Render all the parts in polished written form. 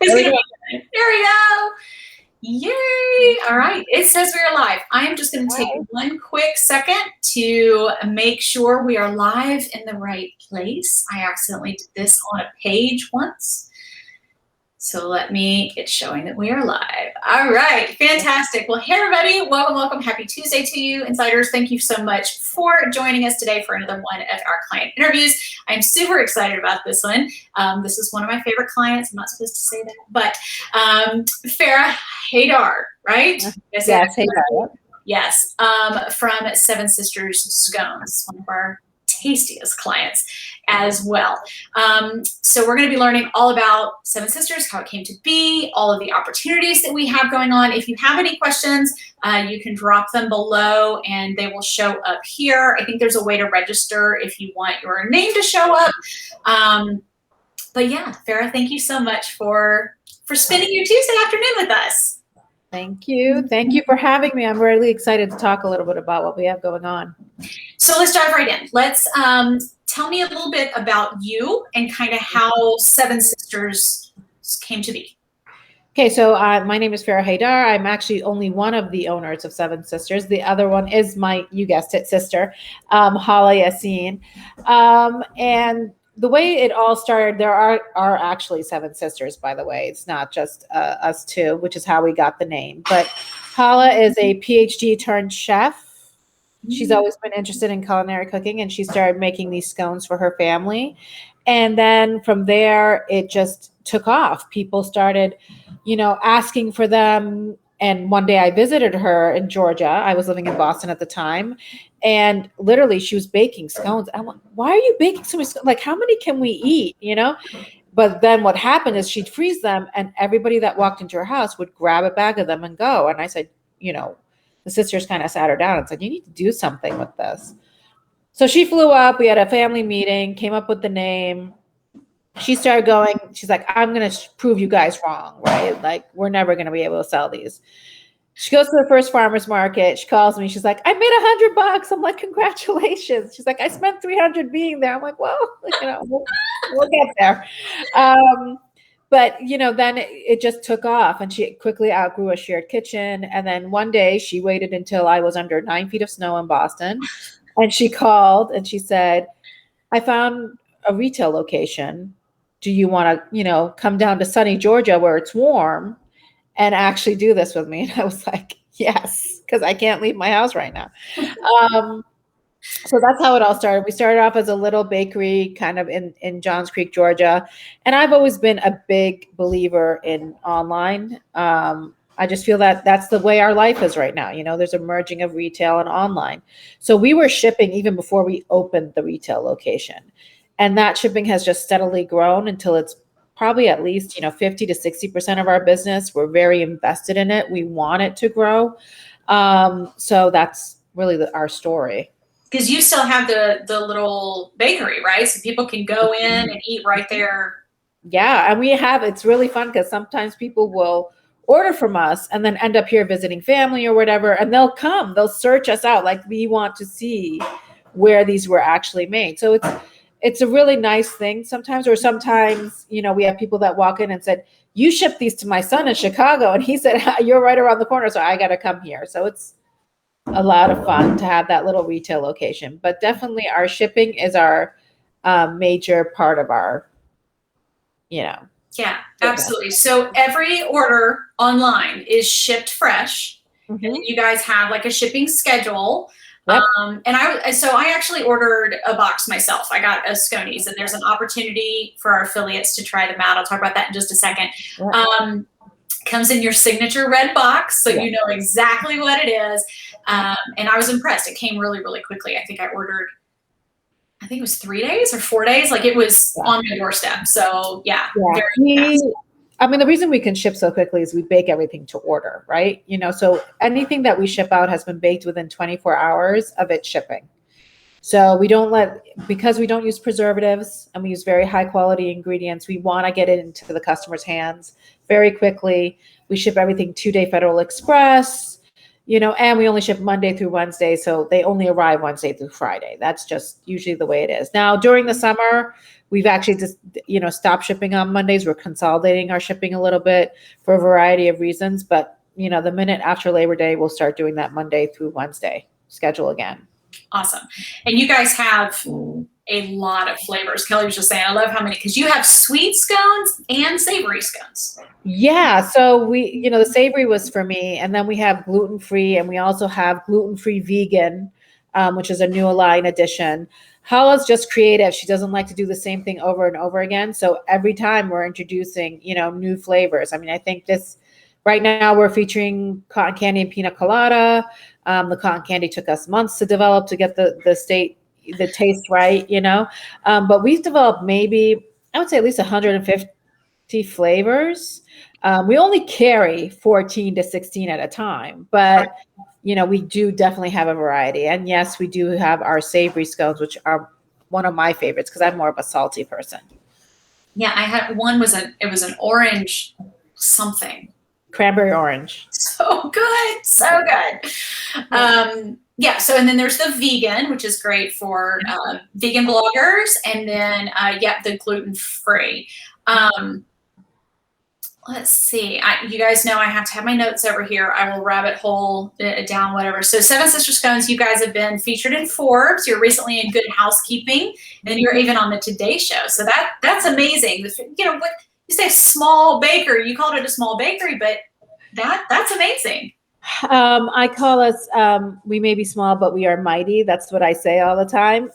There we go. There we go. Yay. All right. It says we are live. I am just going to take one quick second to make sure we are live in the right place. I accidentally did this on a page once. So it's showing that we are live. All right, fantastic. Well, hey everybody, welcome. Happy Tuesday to you, Insiders. Thank you so much for joining us today for another one of our client interviews. I'm super excited about this one. This is one of my favorite clients. I'm not supposed to say that, but Farrah Haidar, right? Yes, Haidar. Yes, from Seven Sisters Scones, one of our tastiest clients as well. So we're going to be learning all about Seven Sisters, how it came to be, all of the opportunities that we have going on. If you have any questions, you can drop them below and they will show up here. I think there's a way to register if you want your name to show up. But yeah, Farrah, thank you so much for spending your Tuesday afternoon with us. Thank you. Thank you for having me. I'm really excited to talk a little bit about what we have going on. So let's dive right in. Let's tell me a little bit about you and kind of how Seven Sisters came to be. Okay, so my name is Farrah Haidar. I'm actually only one of the owners of Seven Sisters. The other one is my, you guessed it, sister, Hala Yassine. And the way it all started, there are actually seven sisters, by the way. It's not just us two, which is how we got the name. But Hala is a PhD turned chef. She's always been interested in culinary cooking, and she started making these scones for her family. And then from there, it just took off. People started, asking for them. And one day I visited her in Georgia. I was living in Boston at the time. And literally she was baking scones. I'm like, why are you baking so many scones? Like, how many can we eat, But then what happened is she'd freeze them and everybody that walked into her house would grab a bag of them and go. And I said, the sisters kind of sat her down and said, you need to do something with this. So she flew up. We had a family meeting, came up with the name. She started going, she's like, I'm going to prove you guys wrong, right? Like, we're never going to be able to sell these. She goes to the first farmer's market. She calls me. She's like, I made $100. I'm like, congratulations. She's like, I spent 300 being there. I'm like, well, we'll get there. But, then it just took off and she quickly outgrew a shared kitchen. And then one day she waited until I was under 9 feet of snow in Boston. And she called and she said, I found a retail location. Do you want to, come down to sunny Georgia where it's warm and actually do this with me? And I was like, yes, because I can't leave my house right now. So that's how it all started. We started off as a little bakery kind of in Johns Creek, Georgia. And I've always been a big believer in online. I just feel that that's the way our life is right now. There's a merging of retail and online. So we were shipping even before we opened the retail location. And that shipping has just steadily grown until it's probably at least, 50 to 60% of our business. We're very invested in it. We want it to grow. So that's really our story. Because you still have the little bakery, right? So people can go in and eat right there. Yeah, and it's really fun because sometimes people will order from us and then end up here visiting family or whatever, and they'll search us out. Like, we want to see where these were actually made. So it's a really nice thing sometimes, or sometimes, we have people that walk in and said, you shipped these to my son in Chicago. And he said, you're right around the corner, so I got to come here. So it's a lot of fun to have that little retail location. But definitely our shipping is our major part of our, Yeah, absolutely. So every order online is shipped fresh. Mm-hmm. And you guys have like a shipping schedule. Yep. And I actually ordered a box myself. I got a Sconies, and there's an opportunity for our affiliates to try them out. I'll talk about that in just a second. Yep. Comes in your signature red box, so you know exactly what it is. And I was impressed. It came really, really quickly. I think it was 3 days or 4 days. Like, it was on my doorstep. So very fast. The reason we can ship so quickly is we bake everything to order, right? So anything that we ship out has been baked within 24 hours of it shipping. So because we don't use preservatives and we use very high quality ingredients, we want to get it into the customer's hands very quickly. We ship everything 2-day Federal Express. and we only ship Monday through Wednesday. So they only arrive Wednesday through Friday. That's just usually the way it is. Now, during the summer, we've actually just, stopped shipping on Mondays. We're consolidating our shipping a little bit for a variety of reasons. But, the minute after Labor Day, we'll start doing that Monday through Wednesday schedule again. Awesome. And you guys have a lot of flavors. Kelly was just saying, I love how many, because you have sweet scones and savory scones. Yeah. So we, the savory was for me, and then we have gluten-free, and we also have gluten-free vegan, which is a new line addition. Hala's just creative. She doesn't like to do the same thing over and over again. So every time we're introducing, new flavors. I mean, I think right now we're featuring cotton candy and pina colada. The cotton candy took us months to develop to get the taste right, but we've developed maybe, I would say at least 150 flavors. We only carry 14 to 16 at a time, but we do definitely have a variety. And yes, we do have our savory scones, which are one of my favorites because I'm more of a salty person. Yeah, I had one it was an orange something. Cranberry orange. So good. So good. Yeah. So, and then there's the vegan, which is great for vegan bloggers. And then, the gluten-free. Let's see. You guys know I have to have my notes over here. I will rabbit hole down whatever. So Seven Sisters Scones, you guys have been featured in Forbes. You're recently in Good Housekeeping, and you're even on the Today Show. So that's amazing. What you say, small bakery. You called it a small bakery, but that's amazing. I call us, we may be small, but we are mighty. That's what I say all the time.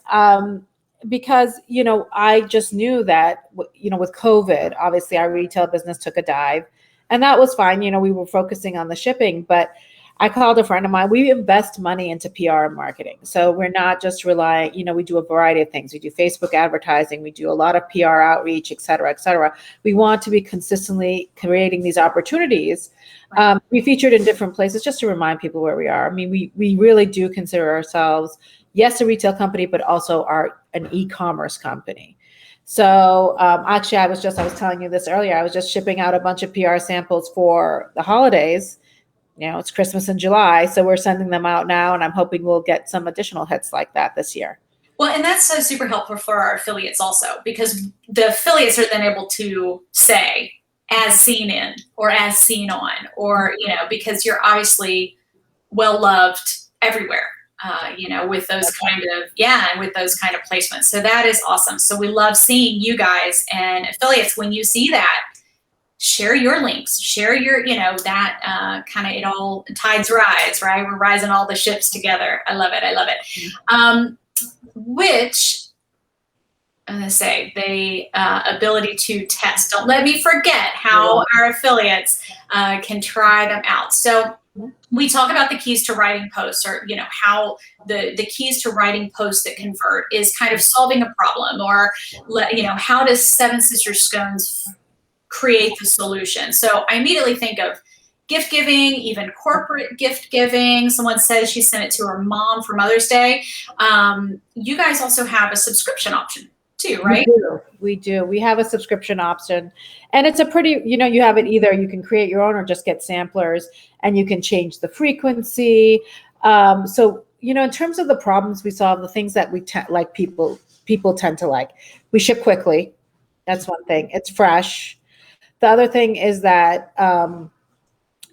Because, I just knew that, with COVID, obviously our retail business took a dive, and that was fine. We were focusing on the shipping, but I called a friend of mine. We invest money into PR and marketing. So we're not just relying, we do a variety of things. We do Facebook advertising. We do a lot of PR outreach, et cetera, et cetera. We want to be consistently creating these opportunities. We featured in different places just to remind people where we are. I mean, we really do consider ourselves, yes, a retail company, but also an e-commerce company. So actually, I was telling you this earlier. I was just shipping out a bunch of PR samples for the holidays. It's Christmas in July, so we're sending them out now, and I'm hoping we'll get some additional hits like that this year. Well, and that's so super helpful for our affiliates also, because the affiliates are then able to say, as seen in, or as seen on, or, because you're obviously well-loved everywhere, with those with those kind of placements. So that is awesome. So we love seeing you guys and affiliates. When you see that, share your links, share your, that kind of, it all tides rise, right? We're rising all the ships together. I love it. I love it. Which I'm going to say the ability to test. Don't let me forget how our affiliates can try them out. So we talk about the keys to writing posts, or, how the keys to writing posts that convert is kind of solving a problem, or, how does Seven Sisters Scones create the solution? So I immediately think of gift giving, even corporate gift giving. Someone says she sent it to her mom for Mother's Day. You guys also have a subscription option too, right? We do. We have a subscription option, and it's a pretty, you have it either you can create your own or just get samplers, and you can change the frequency. So, in terms of the problems we solve, the things that we people tend to like, we ship quickly. That's one thing. It's fresh. The other thing is that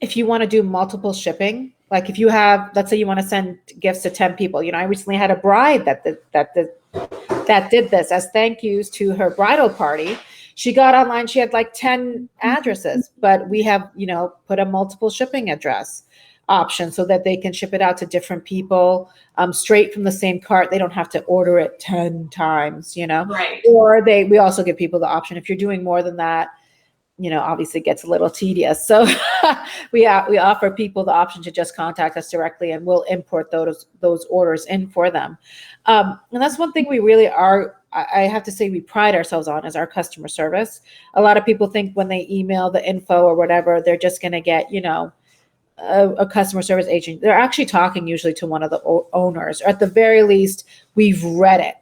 if you want to do multiple shipping, like if you have, let's say you want to send gifts to 10 people. I recently had a bride that did this as thank yous to her bridal party. She got online, she had like 10 addresses, but we have, put a multiple shipping address option so that they can ship it out to different people straight from the same cart. They don't have to order it 10 times, Right. Or we also give people the option, if you're doing more than that, obviously it gets a little tedious. So we offer people the option to just contact us directly, and we'll import those orders in for them. And that's one thing we really are, I have to say, we pride ourselves on, is our customer service. A lot of people think when they email the info or whatever, they're just going to get, a customer service agent. They're actually talking usually to one of the owners, or at the very least, we've read it,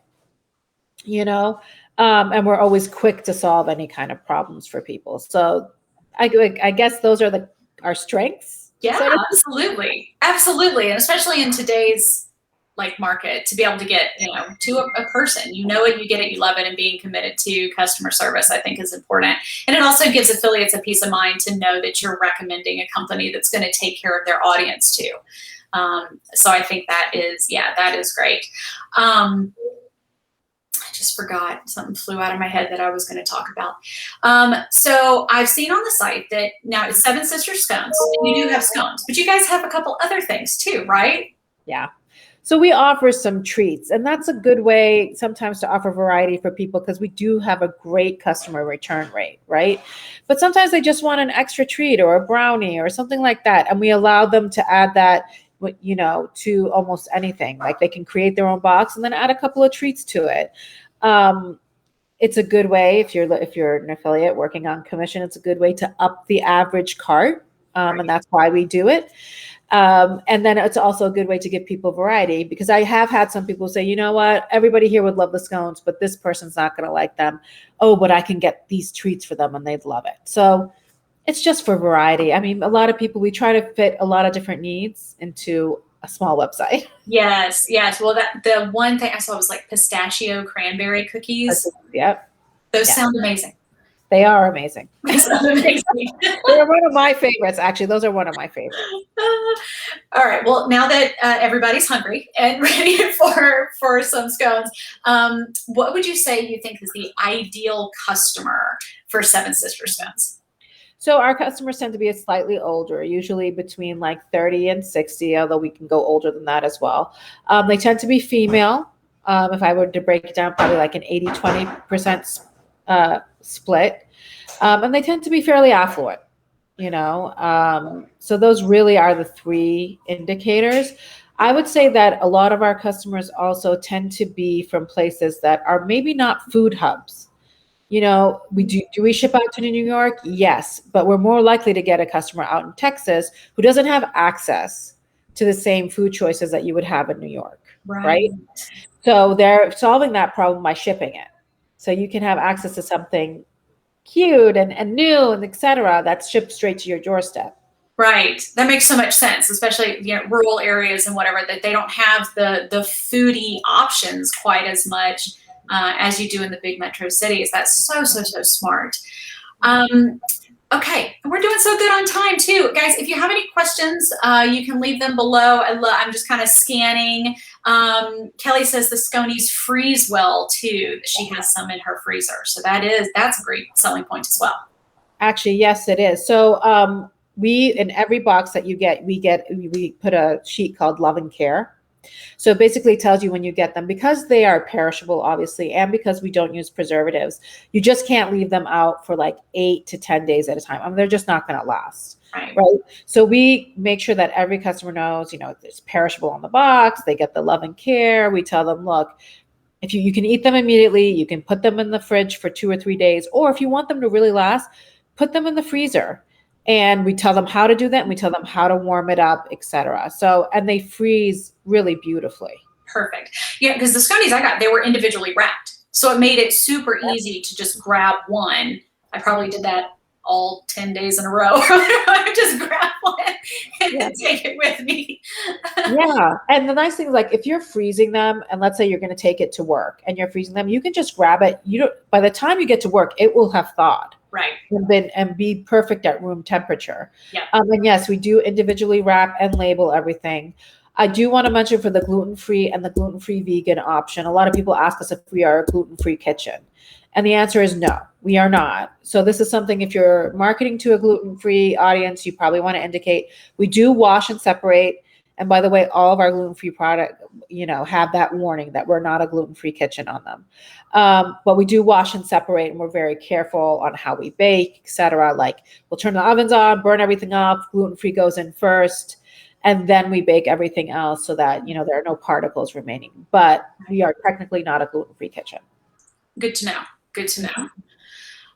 and we're always quick to solve any kind of problems for people. So I guess those are our strengths. Yeah, So absolutely. Absolutely. And especially in today's like market, to be able to get, to a person, you know it, you get it, you love it, and being committed to customer service, I think is important. And it also gives affiliates a peace of mind to know that you're recommending a company that's going to take care of their audience too. So I think that is great. I just forgot, something flew out of my head that I was going to talk about. So I've seen on the site that now it's Seven Sisters Scones. And you do have scones, but you guys have a couple other things too, right? yeah. So we offer some treats, and that's a good way sometimes to offer variety for people because we do have a great customer return rate, right? But sometimes they just want an extra treat or a brownie or something like that. And we allow them to add that, to almost anything. Like they can create their own box and then add a couple of treats to it. It's a good way if you're an affiliate working on commission, it's a good way to up the average cart. Right. And that's why we do it. And then it's also a good way to give people variety, because I have had some people say, you know what, everybody here would love the scones, but this person's not going to like them. Oh, but I can get these treats for them and they'd love it. So it's just for variety. I mean, a lot of people, we try to fit a lot of different needs into a small website. Yes. Well, the one thing I saw was like pistachio cranberry cookies. Yep. Those sound amazing. They are amazing. They sound amazing. They're one of my favorites, actually. Those are one of my favorites. All right. Well, now that everybody's hungry and ready for some scones, what would you say you think is the ideal customer for Seven Sisters Scones? So our customers tend to be slightly older, usually between like 30 and 60, although we can go older than that as well. They tend to be female. If I were to break it down, probably like an 80-20% split. And they tend to be fairly affluent, so those really are the three indicators. I would say that a lot of our customers also tend to be from places that are maybe not food hubs. We ship out to New York? Yes, but we're more likely to get a customer out in Texas who doesn't have access to the same food choices that you would have in New York, right? So they're solving that problem by shipping it. So you can have access to something cute and new and et cetera that's shipped straight to your doorstep. Right. That makes so much sense, especially rural areas and whatever, that they don't have the foodie options quite as much as you do in the big metro cities. That's so smart. Okay, we're doing so good on time too. Guys, if you have any questions, you can leave them below. I'm just kind of scanning. Kelly says the Sconies freeze well too. She has some in her freezer. So that's a great selling point as well. Actually, yes, it is. So we, in every box that you get, we put a sheet called Love and Care. So it basically tells you when you get them, because they are perishable, obviously, and because we don't use preservatives, you just can't leave them out for like 8 to 10 days at a time. I mean, they're just not going to last. Right. So we make sure that every customer knows, it's perishable on the box. They get the Love and Care. We tell them, look, if you can eat them immediately, you can put them in the fridge for 2 or 3 days, or if you want them to really last, put them in the freezer. And we tell them how to do that, and we tell them how to warm it up, etc. So, and they freeze really beautifully. Perfect. Yeah, because the Sconies I got, they were individually wrapped. So it made it super easy to just grab one. I probably did that all 10 days in a row. I just grab one and take it with me. Yeah. And the nice thing is, like, if you're freezing them, and let's say you're going to take it to work and you're freezing them, you can just grab it. By the time you get to work, it will have thawed. Right. And be perfect at room temperature. Yeah. And yes, we do individually wrap and label everything. I do want to mention for the gluten-free and the gluten-free vegan option, a lot of people ask us if we are a gluten-free kitchen. And the answer is no, we are not. So this is something, if you're marketing to a gluten-free audience, you probably want to indicate we do wash and separate. And by the way, all of our gluten-free product, have that warning that we're not a gluten-free kitchen on them. But we do wash and separate, and we're very careful on how we bake, etc. Like, we'll turn the ovens on, burn everything off, gluten-free goes in first, and then we bake everything else so that, there are no particles remaining. But we are technically not a gluten-free kitchen. Good to know. Good to know.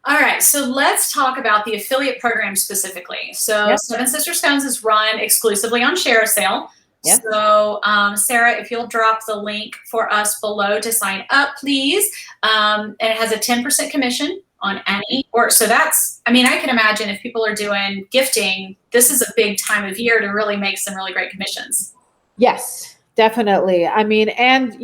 All right, so let's talk about the affiliate program specifically. So Seven Sisters Scones is run exclusively on ShareASale. Yep. So Sarah, if you'll drop the link for us below to sign up, please. And it has a 10% commission on any, or so that's, I mean, I can imagine if people are doing gifting, this is a big time of year to really make some really great commissions. Yes, definitely. I mean, and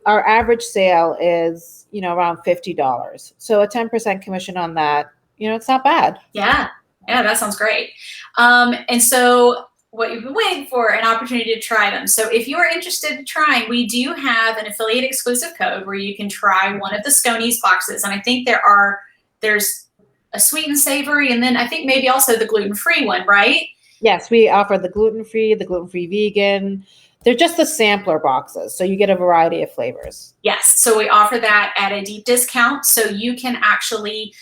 our average sale is, around $50. So a 10% commission on that, it's not bad. Yeah. Yeah, that sounds great. And so what you've been waiting for, an opportunity to try them. So if you are interested in trying, we do have an affiliate exclusive code where you can try one of the Sconies boxes. And I think there's a sweet and savory, and then I think maybe also the gluten-free one, right? Yes, we offer the gluten-free vegan. They're just the sampler boxes, so you get a variety of flavors. Yes, so we offer that at a deep discount, so you can actually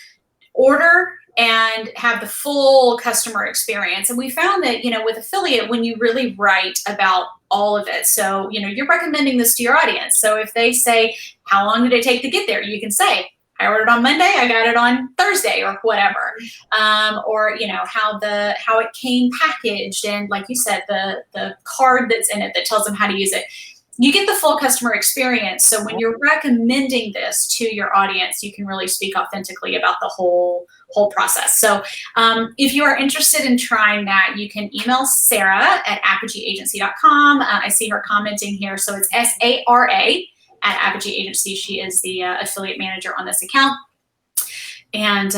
order and have the full customer experience. And we found that, with affiliate, when you really write about all of it, so, you're recommending this to your audience. So if they say, how long did it take to get there? You can say, I ordered on Monday, I got it on Thursday, or whatever. Or, how it came packaged, and like you said, the card that's in it that tells them how to use it. You get the full customer experience. So when you're recommending this to your audience, you can really speak authentically about the whole process. So if you are interested in trying that, you can email Sara at apogeeagency.com. I see her commenting here. So it's SARA at Apogee Agency. She is the affiliate manager on this account. And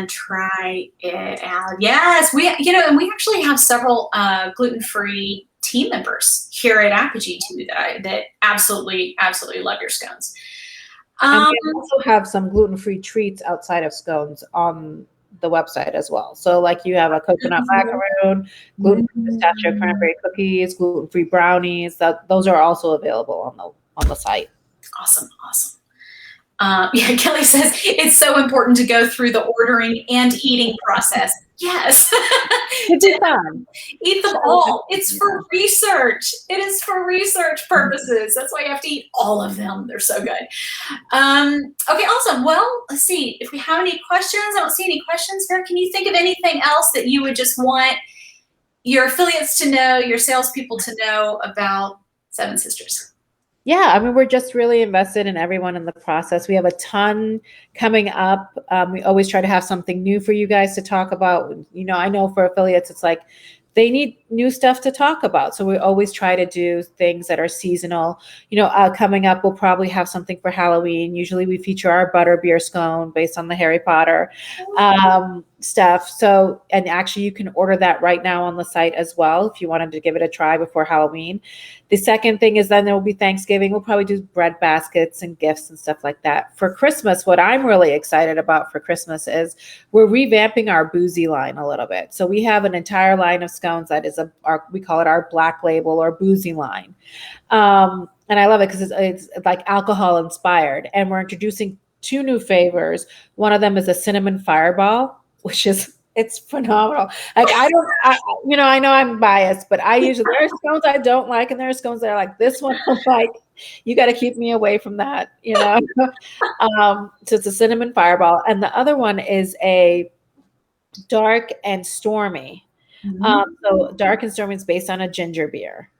try it out. Yes, and we actually have several gluten-free team members here at Apogee too that absolutely love your scones. And we also have some gluten-free treats outside of scones on the website as well. So like you have a coconut macaroon, gluten-free pistachio cranberry cookies, gluten-free brownies. Those are also available on the site. Awesome. Yeah, Kelly says it's so important to go through the ordering and eating process. Yes. It's fun. Eat them all. It's for research. It is for research purposes. That's why you have to eat all of them. They're so good. Okay, awesome. Well, let's see if we have any questions. I don't see any questions. Farrah, can you think of anything else that you would just want your affiliates to know, your salespeople to know about Seven Sisters? Yeah, I mean, we're just really invested in everyone in the process. We have a ton coming up. We always try to have something new for you guys to talk about. I know for affiliates, it's like they need new stuff to talk about. So we always try to do things that are seasonal. Coming up, we'll probably have something for Halloween. Usually we feature our butterbeer scone based on the Harry Potter stuff. So, and actually you can order that right now on the site as well if you wanted to give it a try before Halloween. The second thing is then there will be Thanksgiving. We'll probably do bread baskets and gifts and stuff like that. For Christmas, what I'm really excited about for Christmas is we're revamping our boozy line a little bit. So we have an entire line of scones that is we call it our black label or boozy line. And I love it because it's like alcohol inspired. And we're introducing 2 new flavors. One of them is a cinnamon fireball, which is it's phenomenal. Like I know I'm biased, but there are scones I don't like, and there are scones that are like this one. I'm like, you got to keep me away from that, So it's a cinnamon fireball, and the other one is a dark and stormy. So dark and stormy is based on a ginger beer.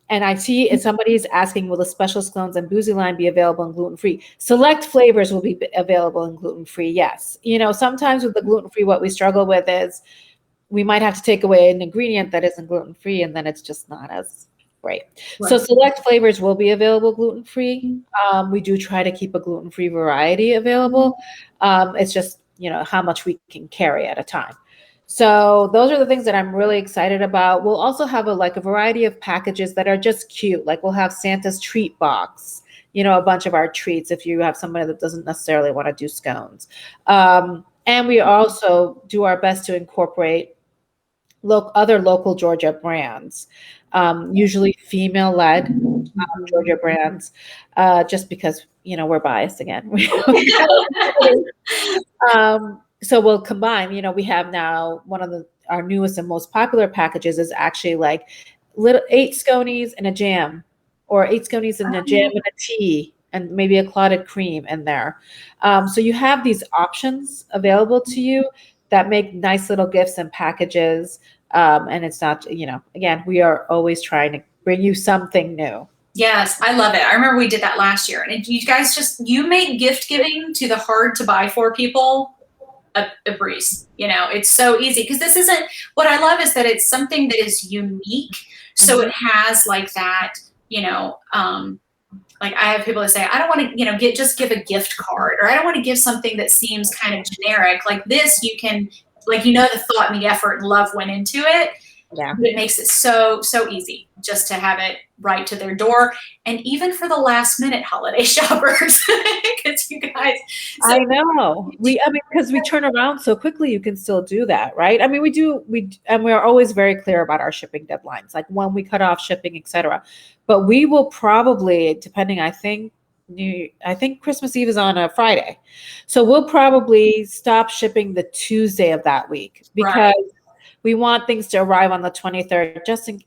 And I see if somebody's asking, will the special scones and boozy line be available in gluten-free? Select flavors will be available in gluten-free, yes. Sometimes with the gluten-free, what we struggle with is we might have to take away an ingredient that isn't gluten-free, and then it's just not as great. Right. So select flavors will be available gluten-free. We do try to keep a gluten-free variety available. It's just, how much we can carry at a time. So those are the things that I'm really excited about. We'll also have a variety of packages that are just cute. Like we'll have Santa's treat box, a bunch of our treats if you have somebody that doesn't necessarily want to do scones. And we also do our best to incorporate other local Georgia brands, usually female-led Georgia brands, just because, we're biased again. So we'll combine, we have now one of our newest and most popular packages is actually like little 8 Sconies and a jam, or 8 Sconies and a jam and a tea, and maybe a clotted cream in there. So you have these options available to you that make nice little gifts and packages. And it's not, again, we are always trying to bring you something new. Yes, I love it. I remember we did that last year, and you guys you make gift giving to the hard to buy for people a breeze. It's so easy because this isn't, what I love is that it's something that is unique. So it has like that, like I have people that say, I don't want to, just give a gift card, or I don't want to give something that seems kind of generic. Like this, you can, like, the thought and the effort and love went into it. Yeah. But it makes it so easy just to have it right to their door. And even for the last minute holiday shoppers, because you guys. I know. Because we turn around so quickly, you can still do that, right? I mean, and we're always very clear about our shipping deadlines, like when we cut off shipping, etc. But we will probably, depending, I think Christmas Eve is on a Friday. So we'll probably stop shipping the Tuesday of that week because we want things to arrive on the 23rd, just in,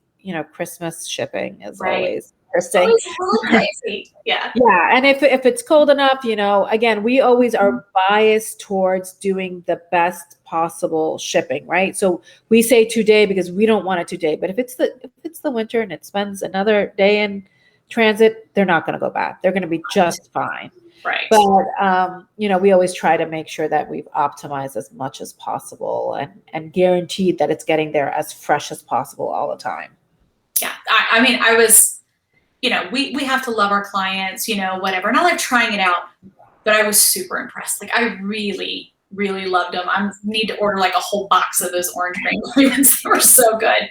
Christmas shipping is always interesting. Always a little crazy. Yeah. Yeah. And if it's cold enough, again, we always are biased towards doing the best possible shipping, right? So we say 2 day because we don't want it 2 day. But if it's the winter and it spends another day in transit, they're not going to go back. They're going to be just fine. Right. But, we always try to make sure that we've optimized as much as possible and guaranteed that it's getting there as fresh as possible all the time. Yeah. I mean, I was, we have to love our clients, whatever. And I like trying it out, but I was super impressed. Like I really, really loved them. I need to order like a whole box of those orange cranberry ones. They were so good.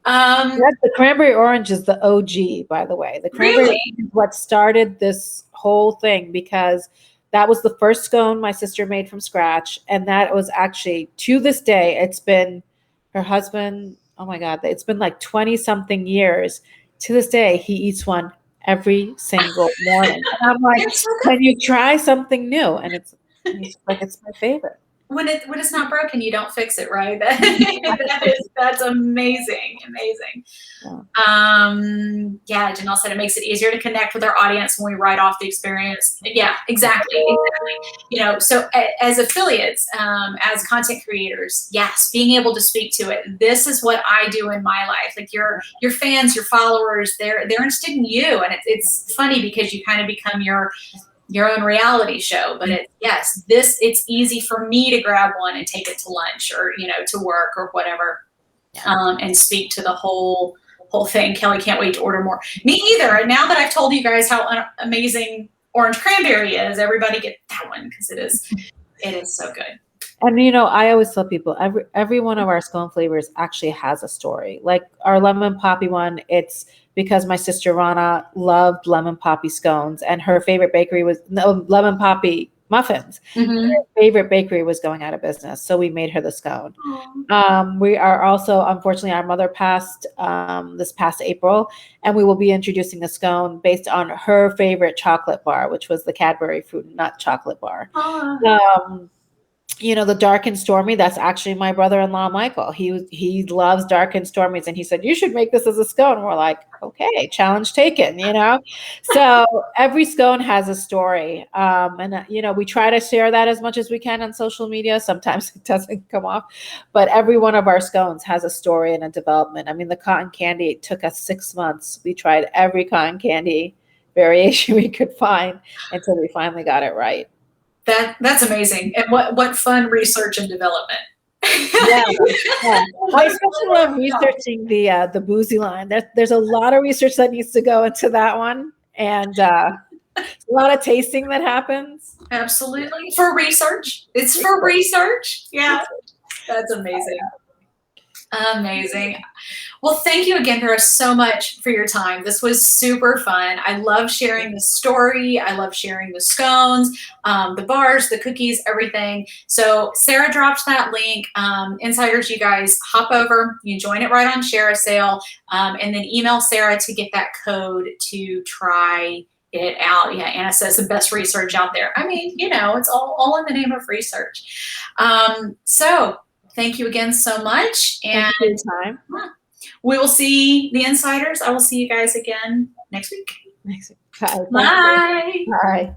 The cranberry orange is the OG, by the way. The cranberry orange is what started this whole thing, because that was the first scone my sister made from scratch. And that was actually, to this day, it's been her husband. Oh my God, it's been like 20 something years. To this day, he eats one every single morning. And I'm like, can you try something new? And he's like, it's my favorite. When it's not broken, you don't fix it, right? That's amazing. Yeah. Janelle said it makes it easier to connect with our audience when we write off the experience. Yeah, exactly. So as affiliates, as content creators, yes, being able to speak to it. This is what I do in my life. Like your fans, your followers, they're interested in you, and it's funny because you kind of become your own reality show. But it's easy for me to grab one and take it to lunch or to work or whatever, and speak to the whole thing. Kelly can't wait to order more. Me either. And now that I've told you guys how amazing orange cranberry is, everybody get that one because it is so good. And I always tell people every one of our scone flavors actually has a story. Like our lemon poppy one, it's because my sister Rana loved lemon poppy scones, and her favorite bakery was lemon poppy muffins. Mm-hmm. Her favorite bakery was going out of business, so we made her the scone. We are also, unfortunately, our mother passed this past April, and we will be introducing a scone based on her favorite chocolate bar, which was the Cadbury Fruit and Nut chocolate bar. The dark and stormy, that's actually my brother-in-law, Michael. He loves dark and stormies, and he said, you should make this as a scone. We're like, okay, challenge taken, So every scone has a story. We try to share that as much as we can on social media. Sometimes it doesn't come off, but every one of our scones has a story and a development. I mean, the cotton candy, it took us 6 months. We tried every cotton candy variation we could find until we finally got it right. That's amazing. And what fun research and development. Yeah. I especially love researching the boozy line. There's a lot of research that needs to go into that one, and a lot of tasting that happens. Absolutely. For research. It's for research. Yeah. That's amazing. Amazing. Well, thank you again, Farrah, so much for your time. This was super fun. I love sharing the story. I love sharing the scones, the bars, the cookies, everything. So Sara dropped that link. Insiders, you guys hop over. You join it right on ShareASale, and then email Sara to get that code to try it out. Yeah, Anna says the best research out there. I mean, it's all in the name of research. So thank you again so much. And time. We will see the insiders. I will see you guys again next week. Bye. Bye. Bye.